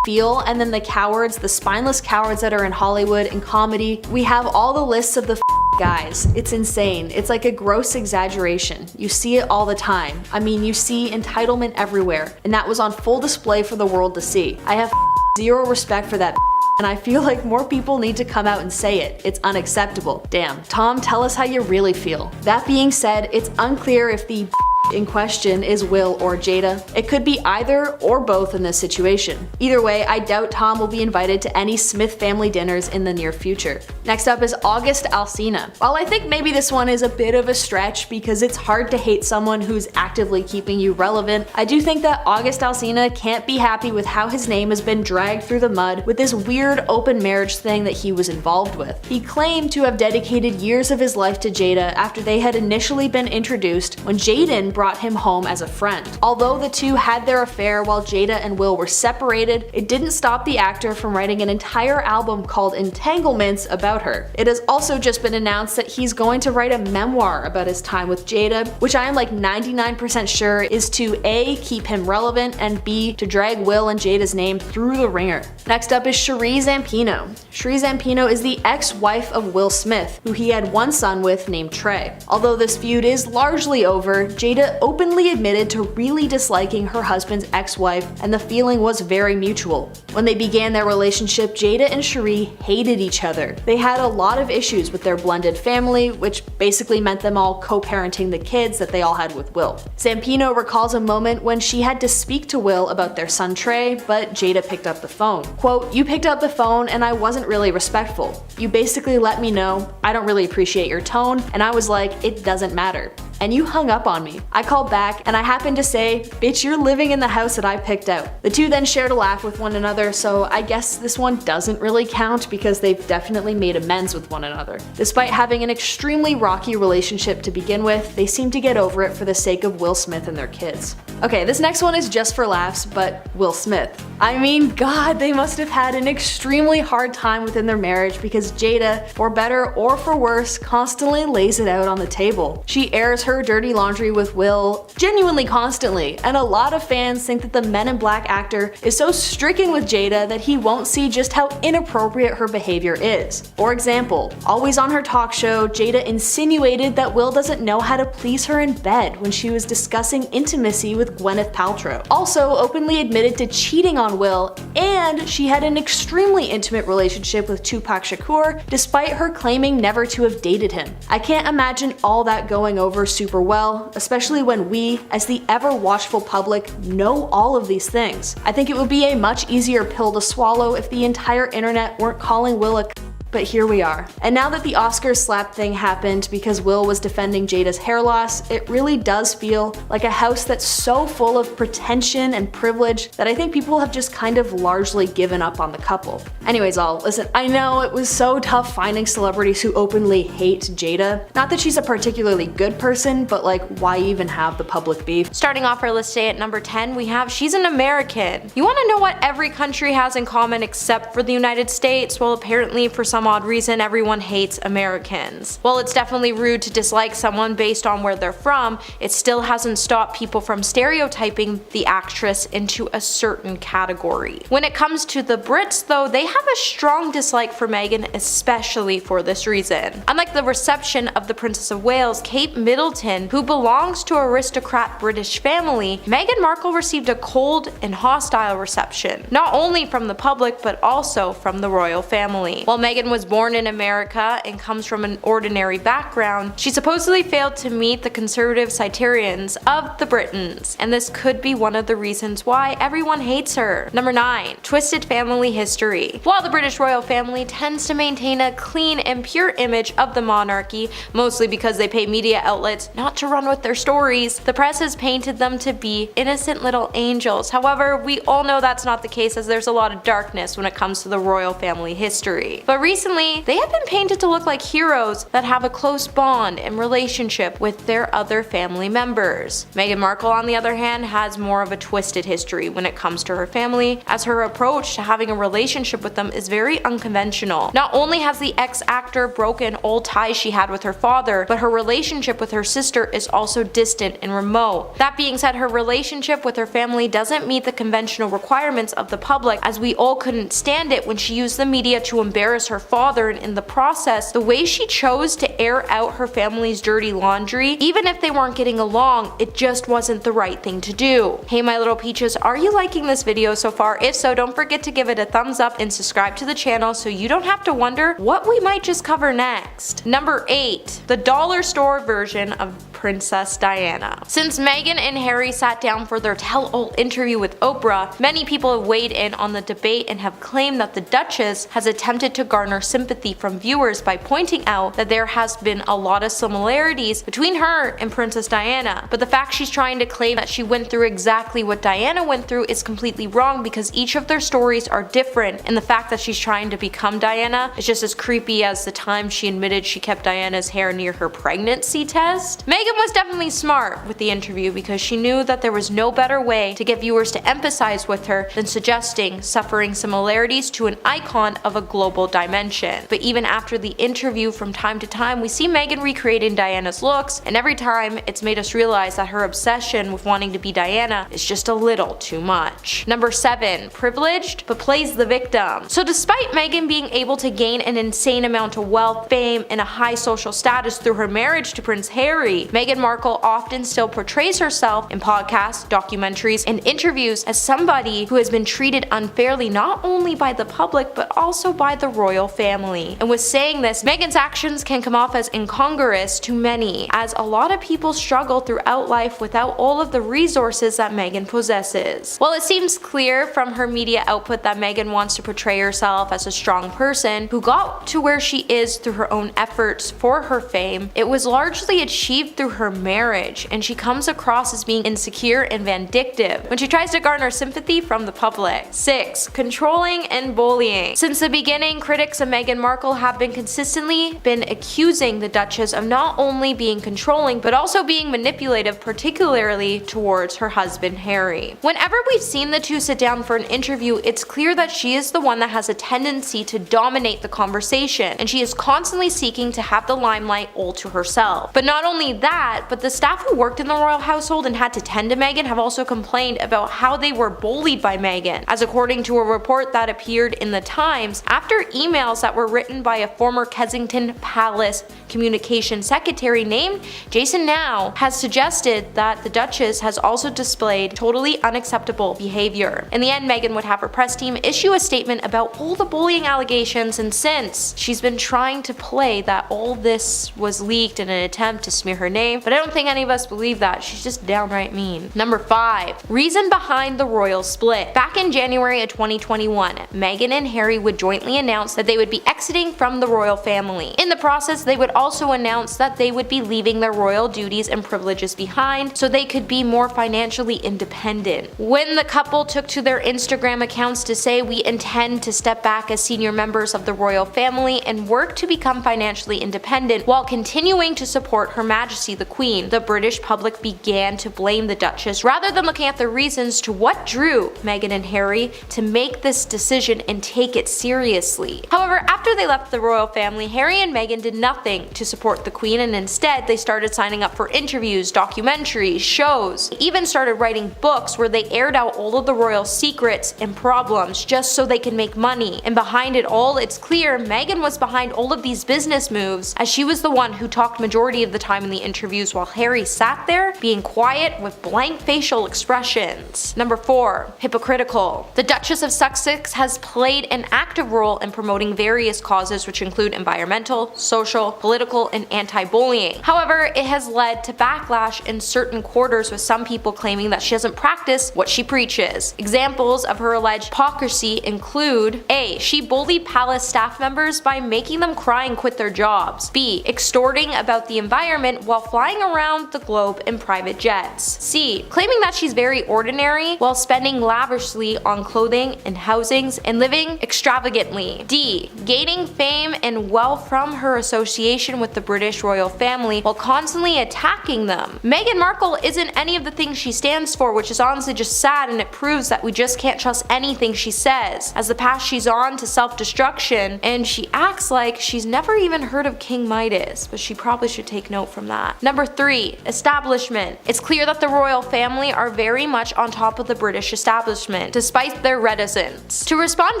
C: feel, and then the cowards, the spineless cowards that are in Hollywood and comedy. We have all the lists of the guys. It's insane. It's like a gross exaggeration. You see it all the time. I mean, you see entitlement everywhere, and that was on full display for the world to see. I have zero respect for that, and I feel like more people need to come out and say it. It's unacceptable. Damn. Tom, tell us how you really feel." That being said, it's unclear if the in question is Will or Jada. It could be either or both in this situation. Either way, I doubt Tom will be invited to any Smith family dinners in the near future. Next up is August Alsina. While I think maybe this one is a bit of a stretch because it's hard to hate someone who's actively keeping you relevant, I do think that August Alsina can't be happy with how his name has been dragged through the mud with this weird open marriage thing that he was involved with. He claimed to have dedicated years of his life to Jada after they had initially been introduced when Jaden brought him home as a friend. Although the two had their affair while Jada and Will were separated, it didn't stop the actor from writing an entire album called Entanglements about her. It has also just been announced that he's going to write a memoir about his time with Jada, which I am like 99% sure is to A, keep him relevant, and B, to drag Will and Jada's name through the ringer. Next up is Sheree Zampino. Sheree Zampino is the ex-wife of Will Smith, who he had one son with named Trey. Although this feud is largely over, Jada Jada openly admitted to really disliking her husband's ex-wife, and the feeling was very mutual. When they began their relationship, Jada and Cherie hated each other. They had a lot of issues with their blended family, which basically meant them all co-parenting the kids that they all had with Will. Zampino recalls a moment when she had to speak to Will about their son Trey, but Jada picked up the phone. Quote, "You picked up the phone and I wasn't really respectful. You basically let me know, I don't really appreciate your tone, and I was like, it doesn't matter. And you hung up on me. I called back and I happened to say, bitch, you're living in the house that I picked out." The two then shared a laugh with one another, so I guess this one doesn't really count because they've definitely made amends with one another. Despite having an extremely rocky relationship to begin with, they seem to get over it for the sake of Will Smith and their kids. Okay, this next one is just for laughs, but Will Smith. I mean, God, they must have had an extremely hard time within their marriage because Jada, for better or for worse, constantly lays it out on the table. She airs her dirty laundry with Will genuinely constantly, and a lot of fans think that the Men in Black actor is so stricken with Jada that he won't see just how inappropriate her behavior is. For example, always on her talk show, Jada insinuated that Will doesn't know how to please her in bed when she was discussing intimacy with Gwyneth Paltrow. Also openly admitted to cheating on Will, and she had an extremely intimate relationship with Tupac Shakur despite her claiming never to have dated him. I can't imagine all that going over super well, especially when we, as the ever-watchful public, know all of these things. I think it would be a much easier pill to swallow if the entire internet weren't calling Will a but here we are. And now that the Oscars slap thing happened because Will was defending Jada's hair loss, it really does feel like a house that's so full of pretension and privilege that I think people have just kind of largely given up on the couple. Anyways, listen, I know it was so tough finding celebrities who openly hate Jada. Not that she's a particularly good person, but like, why even have the public beef?
A: Starting off our list today at number 10, we have she's an American. You want to know what every country has in common except for the United States? Well, apparently for some odd reason everyone hates Americans. While it's definitely rude to dislike someone based on where they're from, it still hasn't stopped people from stereotyping the actress into a certain category. When it comes to the Brits though, they have a strong dislike for Meghan, especially for this reason. Unlike the reception of the Princess of Wales, Kate Middleton, who belongs to an aristocrat British family, Meghan Markle received a cold and hostile reception, not only from the public but also from the royal family. While Meghan was born in America and comes from an ordinary background, she supposedly failed to meet the conservative criterions of the Britons, and this could be one of the reasons why everyone hates her. Number 9. Twisted family history. While the British royal family tends to maintain a clean and pure image of the monarchy, mostly because they pay media outlets not to run with their stories, the press has painted them to be innocent little angels. However, we all know that's not the case, as there's a lot of darkness when it comes to the royal family history. But recently, they have been painted to look like heroes that have a close bond and relationship with their other family members. Meghan Markle, on the other hand, has more of a twisted history when it comes to her family, as her approach to having a relationship with them is very unconventional. Not only has the ex-actor broken old ties she had with her father, but her relationship with her sister is also distant and remote. That being said, her relationship with her family doesn't meet the conventional requirements of the public, as we all couldn't stand it when she used the media to embarrass her father, and in the process, the way she chose to air out her family's dirty laundry, even if they weren't getting along, it just wasn't the right thing to do. Hey my little peaches, are you liking this video so far? If so, don't forget to give it a thumbs up and subscribe to the channel so you don't have to wonder what we might just cover next. Number 8. The dollar store version of Princess Diana. Since Meghan and Harry sat down for their tell-all interview with Oprah, many people have weighed in on the debate and have claimed that the Duchess has attempted to garner sympathy from viewers by pointing out that there has been a lot of similarities between her and Princess Diana. But the fact she's trying to claim that she went through exactly what Diana went through is completely wrong, because each of their stories are different, and the fact that she's trying to become Diana is just as creepy as the time she admitted she kept Diana's hair near her pregnancy test. Meghan was definitely smart with the interview because she knew that there was no better way to get viewers to empathize with her than suggesting suffering similarities to an icon of a global dimension. But even after the interview, from time to time we see Meghan recreating Diana's looks, and every time it's made us realize that her obsession with wanting to be Diana is just a little too much. Number 7. Privileged but plays the victim. So despite Meghan being able to gain an insane amount of wealth, fame, and a high social status through her marriage to Prince Harry, Meghan Markle often still portrays herself in podcasts, documentaries, and interviews as somebody who has been treated unfairly not only by the public but also by the royal family. And with saying this, Meghan's actions can come off as incongruous to many, as a lot of people struggle throughout life without all of the resources that Meghan possesses. While it seems clear from her media output that Meghan wants to portray herself as a strong person who got to where she is through her own efforts for her fame, it was largely achieved through her marriage, and she comes across as being insecure and vindictive when she tries to garner sympathy from the public. 6. Controlling and bullying. Since the beginning, critics of Meghan Markle have consistently been accusing the Duchess of not only being controlling but also being manipulative, particularly towards her husband Harry. Whenever we've seen the two sit down for an interview, it's clear that she is the one that has a tendency to dominate the conversation, and she is constantly seeking to have the limelight all to herself. But not only that, but the staff who worked in the royal household and had to tend to Meghan have also complained about how they were bullied by Meghan, as according to a report that appeared in the Times, after emails that were written by a former Kensington Palace communication secretary named Jason Now has suggested that the Duchess has also displayed totally unacceptable behavior. In the end, Meghan would have her press team issue a statement about all the bullying allegations, and since she's been trying to play that all this was leaked in an attempt to smear her name, but I don't think any of us believe that. She's just downright mean. Number 5. Reason behind the royal split. Back in January of 2021, Meghan and Harry would jointly announce that they would be exiting from the royal family. In the process, they would also announce that they would be leaving their royal duties and privileges behind so they could be more financially independent. When the couple took to their Instagram accounts to say, "We intend to step back as senior members of the royal family and work to become financially independent while continuing to support Her Majesty the Queen," the British public began to blame the Duchess rather than looking at the reasons to what drew Meghan and Harry to make this decision and take it seriously. However, after they left the royal family, Harry and Meghan did nothing to support the Queen, and instead they started signing up for interviews, documentaries, shows. They even started writing books where they aired out all of the royal secrets and problems just so they can make money. And behind it all, it's clear Meghan was behind all of these business moves, as she was the one who talked majority of the time in the interviews while Harry sat there being quiet with blank facial expressions. Number 4. Hypocritical. The Duchess of Sussex has played an active role in promoting various causes which include environmental, social, political, and anti-bullying. However, it has led to backlash in certain quarters, with some people claiming that she doesn't practice what she preaches. Examples of her alleged hypocrisy include: A. She bullied palace staff members by making them cry and quit their jobs. B. Extorting about the environment while flying around the globe in private jets. C. Claiming that she's very ordinary while spending lavishly on clothing and housings and living extravagantly. D. Gaining fame and wealth from her association with the British royal family while constantly attacking them. Meghan Markle isn't any of the things she stands for, which is honestly just sad, and it proves that we just can't trust anything she says, as the path she's on to self-destruction, and she acts like she's never even heard of King Midas, but she probably should take note from that. Number 3. Establishment. It's clear that the royal family are very much on top of the British establishment, despite their reticence to respond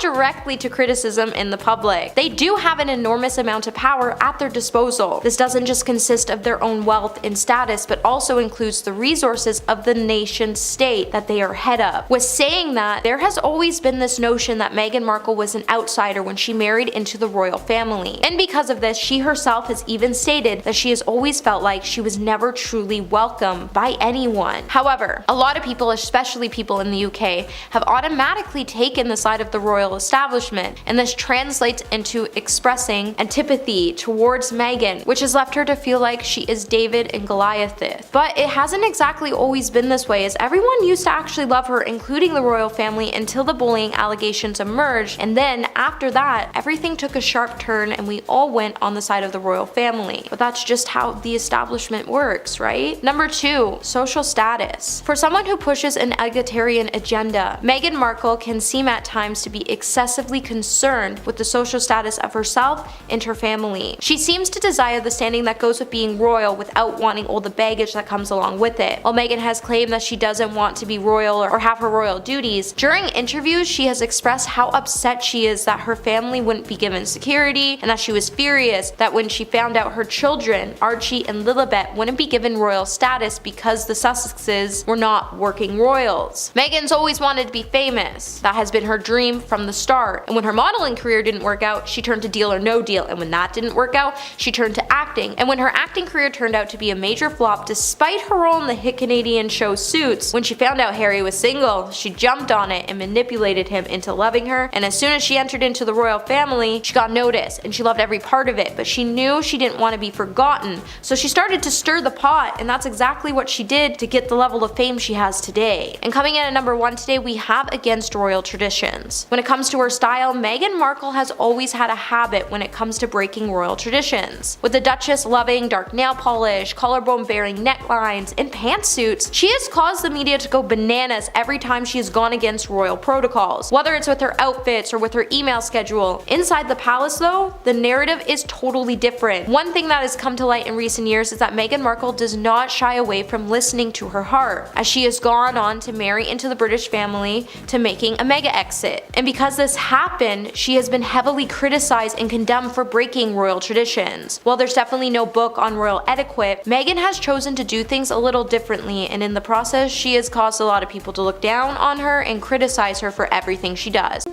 A: directly to criticism in the public. They do have an enormous amount of power at their disposal. This doesn't just consist of their own wealth and status, but also includes the resources of the nation state that they are head of. With saying that, there has always been this notion that Meghan Markle was an outsider when she married into the royal family. And because of this, she herself has even stated that she has always felt like she was never truly welcome by anyone. However, a lot of people, especially people in the UK, have automatically taken the side of the royal establishment, and this translates into expressing antipathy towards Meghan, which has left her to feel like she is David and Goliath. But it hasn't exactly always been this way, as everyone used to actually love her, including the royal family, until the bullying allegations emerged, and then after that, everything took a sharp turn and we all went on the side of the royal family. But that's just how the establishment works, right? Number 2. Social status. For someone who pushes an egalitarian agenda, Meghan Markle can seem at times to be excessively concerned with the social status of herself and her family. She seems to desire the standing that goes with being royal without wanting all the baggage that comes along with it. While Meghan has claimed that she doesn't want to be royal or have her royal duties, during interviews she has expressed how upset she is that her family wouldn't be given security, and that she was furious that when she found out her children, Archie and Lily, Elizabeth wouldn't be given royal status because the Sussexes were not working royals. Meghan's always wanted to be famous. That has been her dream from the start. And when her modeling career didn't work out, she turned to Deal or No Deal. And when that didn't work out, she turned to acting. And when her acting career turned out to be a major flop despite her role in the hit Canadian show Suits, when she found out Harry was single, she jumped on it and manipulated him into loving her. And as soon as she entered into the royal family, she got noticed and she loved every part of it, but she knew she didn't want to be forgotten. So she started to stir the pot, and that's exactly what she did to get the level of fame she has today. And coming in at number 1 today, we have Against Royal Traditions. When it comes to her style, Meghan Markle has always had a habit when it comes to breaking royal traditions. With the Duchess loving dark nail polish, collarbone bearing necklines, and pantsuits, she has caused the media to go bananas every time she has gone against royal protocols. Whether it's with her outfits or with her email schedule. Inside the palace though, the narrative is totally different. One thing that has come to light in recent years is that Meghan Markle does not shy away from listening to her heart, as she has gone on to marry into the British family to making a mega exit. And because this happened, she has been heavily criticized and condemned for breaking royal traditions. While there's definitely no book on royal etiquette, Meghan has chosen to do things a little differently, and in the process she has caused a lot of people to look down on her and criticize her for everything she does.